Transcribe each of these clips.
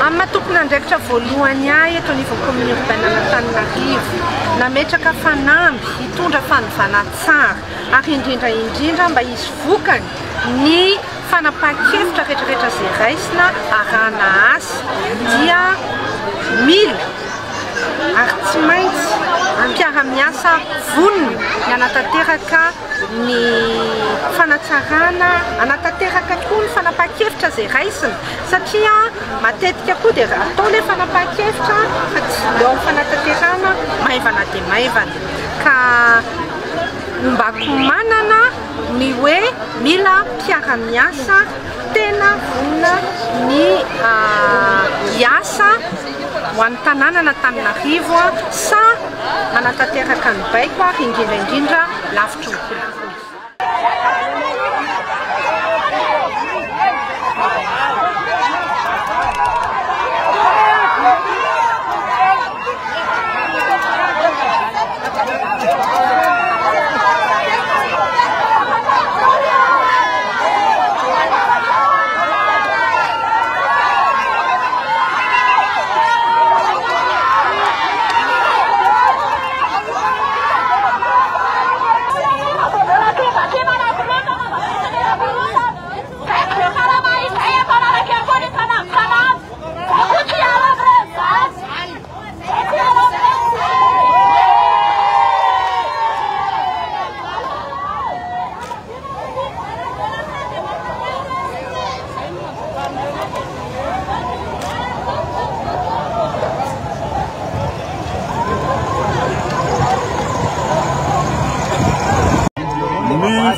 Amatokon'andraikitra voalohany ahy eto niveau commune urbaine Antananarivo nametraka fanamby hitondra fanovana tsara ary indrindra mba hisy vokany ny fanapahan-kevitra rehetrarehetra izay raisina arahana asa dia mila ary tsy maintsy mpiara-miasa vonona ny anatanteraka ny fanatsarana, anatanteraka koa ny fanapahan-kevitra izay raisina satria matetika koa dia atao ilay fanapahan-kevitra fa tsy leo amin'ny fanatanterana maivana dia maivana ka ombako manana ny hoe mila mpiara-miasa tena vonona ny iasa ho an'ny tanàna Antananarivo sa manatanteraka ny baiko ary indrindra lavitra ny kolokolo.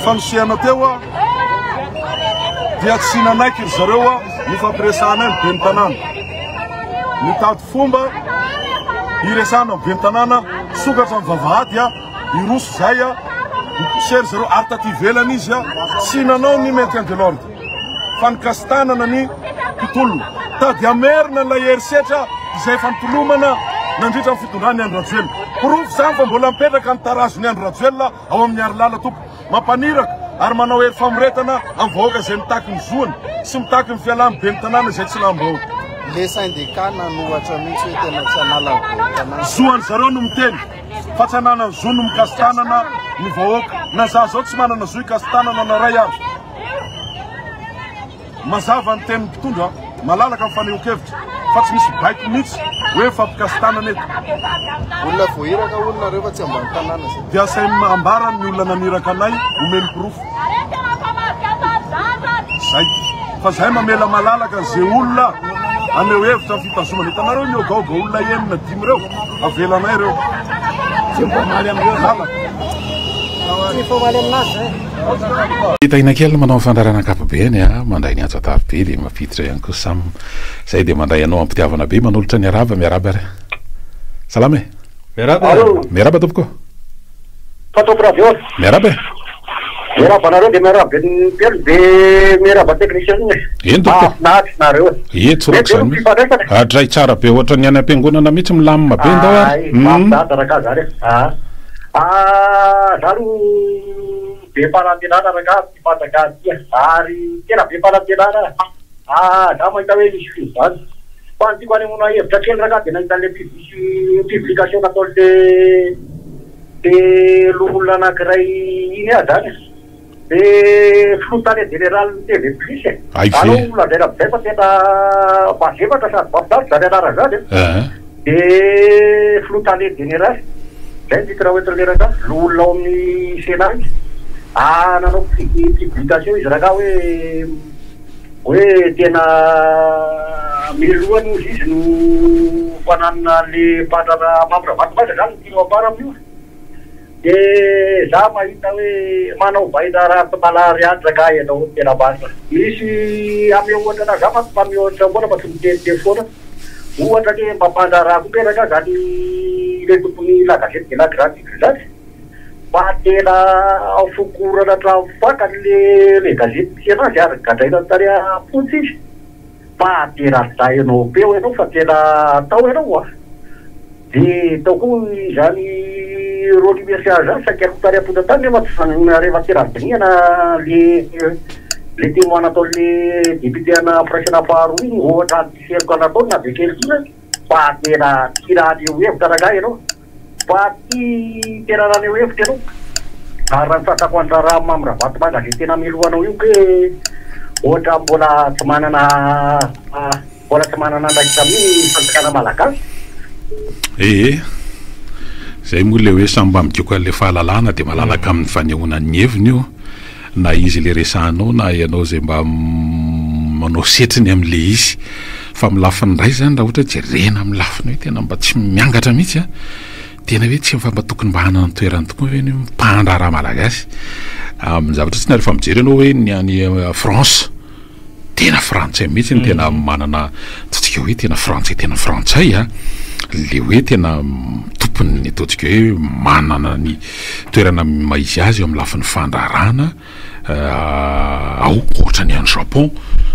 Fanosiana teo dia tsy nanaiky ry zareo ny fampiresahana ny ben'ny tanàna mitady fomba iresahana ny ben'ny tanàna sokatra ny vavahady iroso zay iposery zareo ary taty ivelany izy tsy nanao ny maintien de l'ordre fa nikastanana ny mpitolona tady amerina lay herisetra izay fanitolomana nandritra ny fitondrany Andro Rajoelina porofo zany fa mbola mipetraka ny tarazony Andro Rajoelina ao amin'ny Arlala tompo mampaniraka ary manao hery famoretana amin'ny vahoaka izay mitaky ny zoany sy mitaky ny fialamy ben'ny tanàna izay tsy lambahoaka. Le syndicat nanohatra mihitsy hoe tena tsy hanala tanàna. Zoany zareo no miteny fa tsy hanana zo no mikasitanana ny vahoaka na za zao tsy manana zo ikasitanana na ray azy. Mazava ny tenin'ny mpitondra malalaka amin'ny fanehoan-kevitra fa tsy misy baiko mihitsy hoe fampikasitanana eto. Olona voahiraka olona rehefa tsy ambany tanàna zay. Dia say ambara ny olona naniraka anay omeny porofo. Zay fa zay mamela malalaka zay olona aneo hevitra fitazomana hitanareo ny ogaoga olona enina dimy reo avelanay reo. Hitaina kely manao fandarana ankapobeny mandray ny atsatary be dia mafiditra ihany koa samy zay dia mandray anao ampitiavana be manolotra ny araba miaraba ary salama e miaraba tompoko miaraba e miaraba nareo dia miaraba ny pelo dia miaraba technicien eny tompoko tsorako zany atray tsara be ohatra ny any am-piangonana mihitsy milamina be ndao ary zany be mparantenana raha mipataka aty ary tena be mparantenana za mahita hoe misy fizy zany fa ny tiako any mona hevitra kely raha dia nahitan'le publication nataony de loholona anankiray iny zany de flotale général TV plus ano olona ndray rabizay fa tena mazevatra sady mafidaly zany anara zany de flotale général zay ny titira hoetrleraka loholona ao amin'ny senany nanao publication izy raha hoe tena milohany izy no fananana le patrana mampiravatomaza zany tino apara amin'io de za mahita hoe manao vahina raha malariany raka ianao tena basa misy ame ohatra na za mampamihoatra mbona fa tsy mitete foana ohatra ke mampandra raha koperaka zany le tompony lagazety de lagrafique zany fa tena fokorana trafakany le gazety misy anazy ary gadraina tarea fotsy izy fa tena zainao be ianao fa tena atao ianao de tao koa zany rôle commercial zany sakiako tarea-pota tany rehefa tena bedriana le le témoin ataon'le député ana Fraisina faharoa igny ohatra seriko anataony na be kelikina fa tena tirahany hevitra raga ianao fa ty tena rany hevitra ianao ary raha nyfatako andrara mamy Ravatomanga le tena milohanao io ke ohatra mbola tsy manana ndraiky tamin'ny fanjakana malagasy zay moa le hoe samby amikioko an'le fahalalana de malalaka amin'ny fanehoanany heviny io na izy le resanao na ianao zay mba manao setriny am'le izy fa amin'ny lafiny ndray zany raha ohatra jerena amin'ny lafiny hoe tena mba tsy miangatra mihitsy tena hoe tsy mba tokony mba hanana toerany tokoa hoe mpahandrara malagasy amin'ny zavatra tsy nary fa mijery anao hoe ny any France tena frantsay mihitsy ny tena manana totsika hoe tena frantsay le hoe tena tompony totsika hoe manana ny toerana maizy azy eo amin'ny lafin'ny fandrarana ao ohatra ny any Japon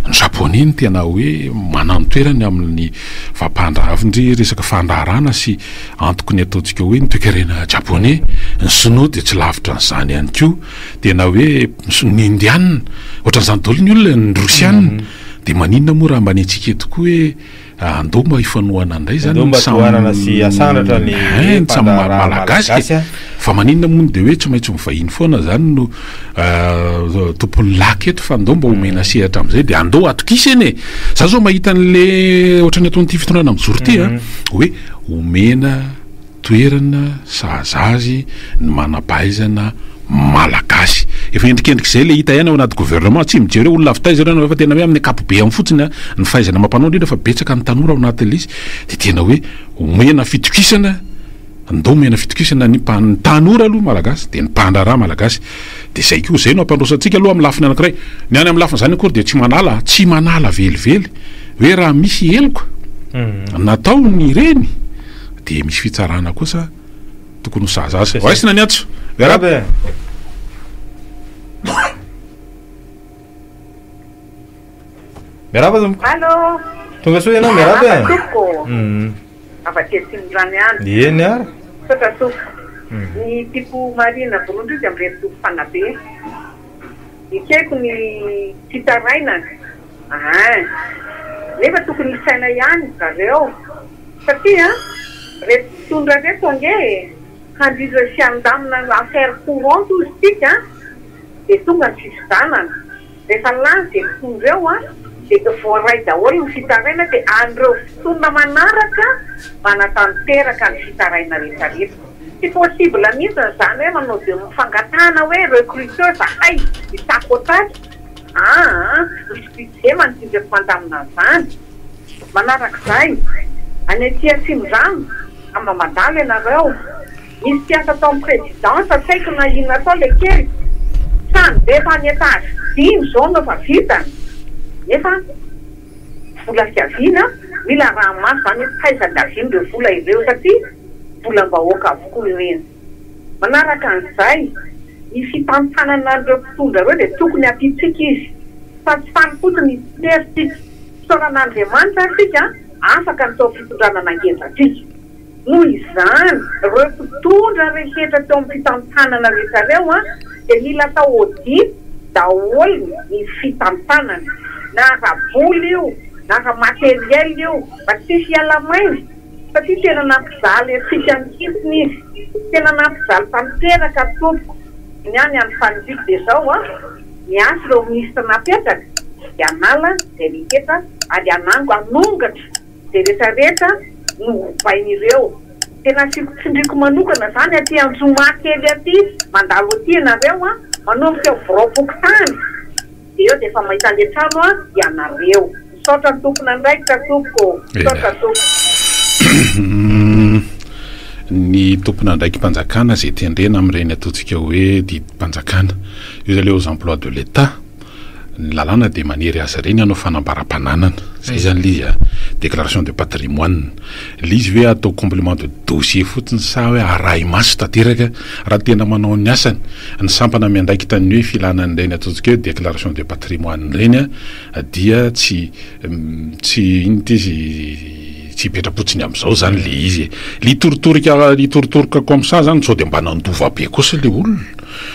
ny japonais ny tena hoe manana toerany amin'ny fampahandravindry resaka fandrarana sy antoko ny ataontsika hoe ny toekarena japonais ny sinoa de tsy lavitra n'izany ihany koa tena hoe ny indiana ohatran'izany daholo ny olona ny rusiana de maninona moa raha mbany antsika tokoa hoe andoma ifanohana indray zany sy asandratra ny malagasy fa maninona moa de hoe tsy maintsy mivahiny foana zany no tompony laky eto fa andao mba omena sehatra am'izay de andao atokisany za zao mahita an'le ohatrany ataon'ity fitondrana mijoro ty hoe omena toerana sahazazy ny manampahaizana malagasy efa endrikendriky zay le hita ihany ao anaty gouvernement tsy mijery hoe olona avitaiza reo efa tena hoe amin'ny kapobe amin'ny fotsiny ny fahaizana mampanao indrindra fa betsaka ny tanora ao anatin'le izy de tena hoe omena fitokisana andao omena fitokisana ny tanora aloha malagasy de ny mpahandrara malagasy de zay koa zay no ampandrosantsika aloha amin'ny lafiny anankiray ny any amin'ny lafiny zany akory de tsy manala velively hoe raha misy heloka natao ny reny de misy fitsarana kosa tokony ho sahazazy oaisina ny atso Miarabe. Miarabe zom. Halo. Tonga soa ianao miarabe. Tuko. Afatetsy rano ihany. Eny ary. Sota suka. Ny tipo Marina Burundi dia amreto fanabe. Ikeko ny fitaraina. Nefa tokony isaina ihany zareo. Satria reto tondra reto ange handriza sy andamina affaire courante izy tika de tonga ny fifidanana rehefa lany de tondreo de voaray daholo ny fitaraina de andreo fotoana manaraka manatanteraka ny fitaraina rehetrarehetra tsy possible mihitsy zany hoe manao de mifangatana hoe recruteur zahay itako otaky misy budget manodidina mandamina zany manaraka zay any aty asimizany amba mandalo ianareo misy piasa tao amin'ny présidence saiko na ino atao le kely sany be fa ny etage dimy zao no fa vitany nefa vola fiavina mila raha masy zany hoe taiza-daviny reo vola ireo satria vola mbahoaka avokoa ireny manaraka an'izay ny fitantanana an'ireo mpitondra reo de tokony ampitsika izy fa tsy fany fotsiny tersika soran'Andriamanitra sika afaka nytao fitondrana nangendratsika noho izany reo mpitondra rehetra teo amin'ny fitantanana rehetrareo de mila atao audit daholo ny fitantanana na raboly io na ra materiel io mba tsisy alamainy satria tena nampizaly atsika ankisiny izy tena nampizaly tanteraka tompoko ny any any fanjiky de zao miasy reo ministra napetraka de anala de riketa ary anango anongatra de rehetrarehetra no vain'ireo tena tsindriko manokana zany aty anjomakely aty mandalo aty ianareo manomboka voroboko tany eo de efa mahita le trano ianareo misaotra ny tompona andraikitra tompoko misaotra tompo ny tompona andraiky mpanjakana zay tendrena amin'ireny ataontsika hoe didim-panjakana io zay le aux emplois de l'état ny lalàna de manery azy reny anao fanambaram-pananana zay zany lizy déclaration de patrimoine lizy hoe atao complément de dossier fotsiny sa hoe arahy maso tanteraka raha tena manao ny asany ny sampana miandraiky tany hoe filanan'ireny ataontsika hoe déclaration de patrimoine reny dia tsy inty izy tsy petrapotsiny am'izao zany le izy litoritorica comme ça zany sao de mba nandova be kosa le olona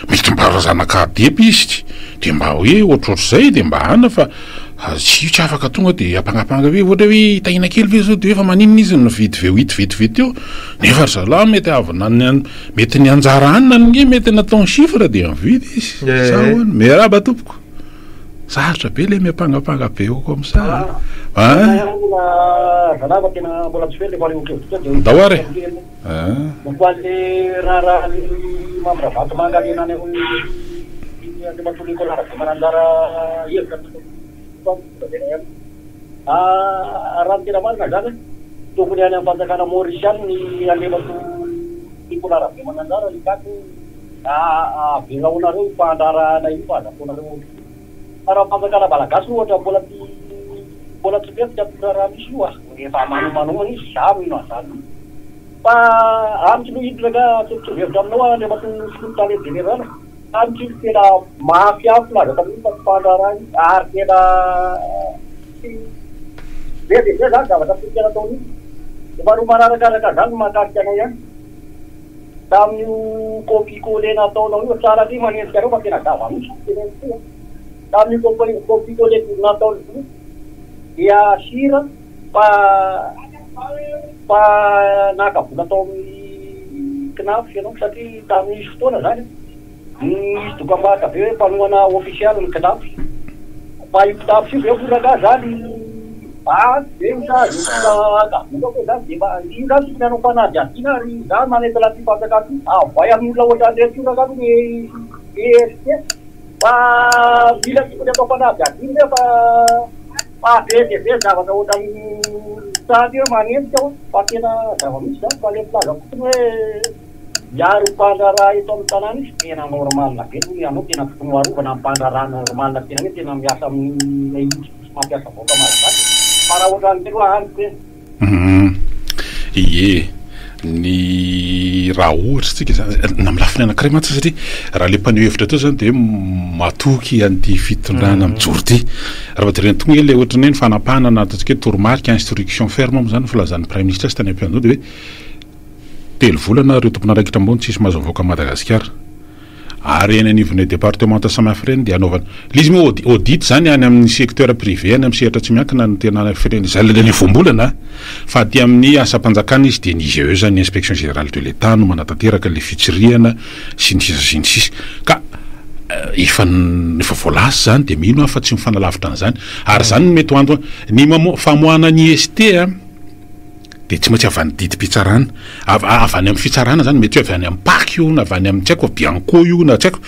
mety mba zanaka depy izy de mba hoe ohatrohatr'izay de mba hana fa tsy afaka tonga de ampangapanga hoe ohatra hoe hitahina kely ve zao de efa maninona izy no vity veo vetivety eo nefa ry zalahy mety avana mety ny anjara anina nye mety natao ny chiffre de mividy izy sahoany miaraba tompoko sarotra be le miampangapanga be eo ko am'sa zalava tena mbola tsy fely le daoare mokoale raha mambravato mangalena any le matoliko larabe mananjara hevitra raha tena marina zany tokony any ampanjakana Maurice any ny alevato tiko larabe mananjara likato avenaonareo fandarana io azafonareo raha mpanjakana malagasy ohatra mbola tsy betsika raha misy io efa manomanomana izy zamino azany fa amitsy no hitraka tsotsohevitra aminao any mato solontany général amitsy tena mafiafy laza tamin'io fa fandarany ary tena be zany zavatra tena ataon'io efa ro manarakaraka zany mahakasika anao ihany tamin'io copie-collé nataonao io tsara ty manendrika reo fa tena gava mihitsy tamin'io copie-collé nataonao io dia sira fa nakabola atao amin'ny knafy ianao satria tamin'isy fotoana zany misy dokam-barotra be hoe mpanoana ofisialy ny knafy fa io kitafy io be foraka zany be misazy akabola koa zany de io zany tsy nanao fanady adina ary zany manety laty fanjakany avay amin'ny olona ohatra andrety io rakano ny EST fa mila tokony atao fanady adina fa be zavatra ohatra sady eo manendrika fa tena zava-misy zany fa le plaza fotony hoe miaro mpandrara eto amin'ny tanàna izy tena normalna be anao tena tokony hoarovana mpandrara normalna tena hoe tena miasa amin'ny mampiasa vaoka malagasy fa raha ohatra ny tena hany te ie ny raha ohatra tsika na milafiny anakiray matsy satria raha le mpaneho hevitra teo zany de matoky an'ity fitondrana mijoro ty raha vadireny tonga le ohatra ny fanapahana na ataontsika hoe toromarika instruction ferme moa zany filazan'ny prime ministre sy tany am-pianao de hoe telo volana reo tompon'araikitra ambony tsisy mahazo mivoaka Madagasikara ary eny anivon'ny département samihafa reny de anaovana lizy moa audit zany any amin'ny secteur privé any amin'ny sehatra tsy miankina ny tena fireny zany le voambolana fa aty amin'ny asa-panjakana izy de ny IGE zany inspection générale de l'État no manatanteraka le fitsiriana sy ny sisa ka efa voalasy zany de mino afa tsy mifanalavitra an'izany ary zany mety ho anto ny famoahana ny IST de tsy maintsy avy any didy mpitsarana avy any amin'ny fitsarana zany mety avy any amin'ny paky io na avy any amin'ny tsy haiko bianco io na tsy haiko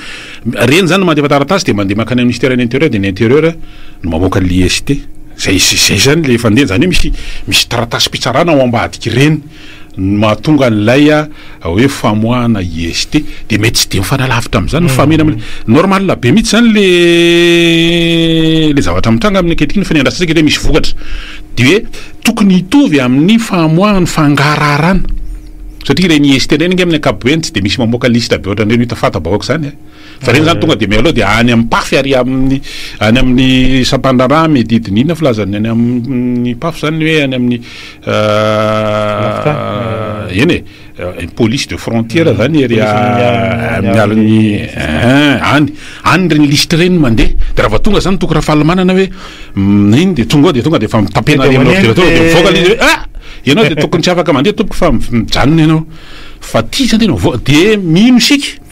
reny zany mandefa taratasy de mandeha makany amin'ny ministère de l'intérieur de l'intérieur no mamoaka l'IST zay zany le fandeha zany hoe misy taratasy mpitsarana ao ambadiky reny mahatonga an'ilay hoe famoahana IST de mety tsy de mifanalavitra am'izany famena normal be mihitsy zany le zavatra mitranga amin'ny ankehitriny fa ny andrasasika hoe misy vokatra de hoe tokony hitovy amin'ny famoahana fangararana satria reny IST reny nge amin'ny ankapobeny tsy de misy mamoaka lista be ohatran'ireny hita fatabahoaka zany fa reny zany tonga de mialoha de any amin'ny pafy ary any amin'ny sampandrara medidiny inona filazany any amin'ny pafy zany hoe any amin'ny eny police de frontière zany ery mialony any reny liste reny mandeha de raha va tonga zany toko raha fahalamanana hoe iny de tonga de fa mitapena any amin'ny ordinateur de mivoaka le hoe ianao de tokony tsy afaka mandeha tompoko fa mijanona ianao fa ty zany tena de mino sika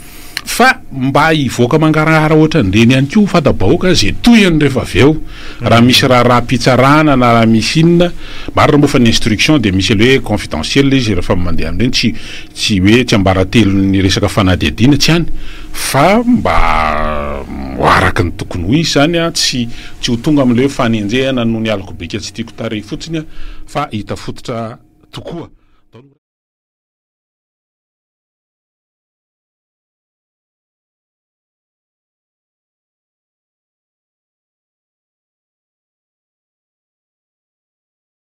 fa mba hivoaka mangarahara ohatra nyreny ihany ko fatabahoaka zay toyany rehefa avy eo raha misy raha pitsarana na raha misy inona marina moa fa ny instruction de misy le hoe confidentiel izy rehefa mandeha amin'ireny tsy hoe tsy ambaratelo ny resaka fanadihadiana tsy hany fa mba araka ny tokony ho izy zany tsy ho tonga amin'le hoe fanenjehana noho ny aliko beka tsy tiako tare fotsiny fa hita fototra tokoa